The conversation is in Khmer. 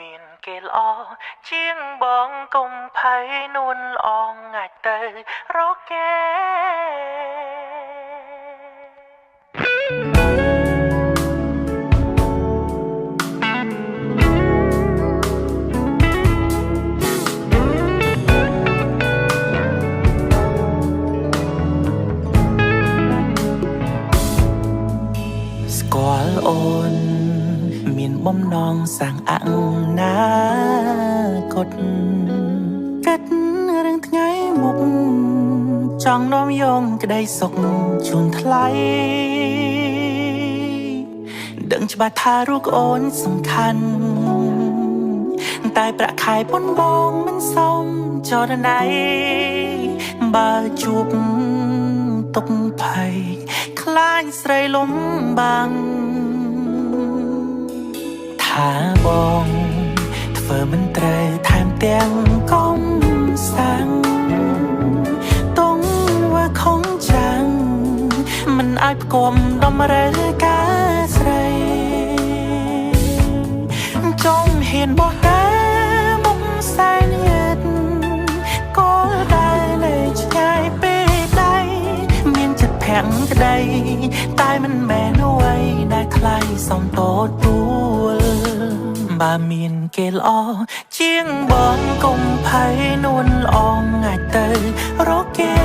មានគេល្អជាងបងកុំភ័យនួនល្អងងាច់ទៅរកគេស្គាល់អូនមានបំណងសាងអនាគតគិតរឿងថ្ងៃមុខចង់នាំយកក្តីសុខជូនថ្លៃដឹងច្បាស់ថារូបអូនសំខាន់តែប្រាក់ខែប៉ុនបងមិនសមចរណៃបើជួបទុកភ័យខ្លាញ់ស្រីលំបាំងថាបងធ្វើមិនត្រូវថែមទាំងកុំសាំងតងว่าคงจังមិនអាចផ្គុំតម្រូវការស្រីចង់ហ៊ានបោះតែមុខសែនយិតក៏ដែលនៅឆ្ងាយពេកដៃមានចិត្តភាំងក្តីតែមិនមែនអ្វីដែលថ្លៃសំតទួលបើមានគេល្អជាងបងកុំភ័យនួនល្អងងាច់ទៅរកគេ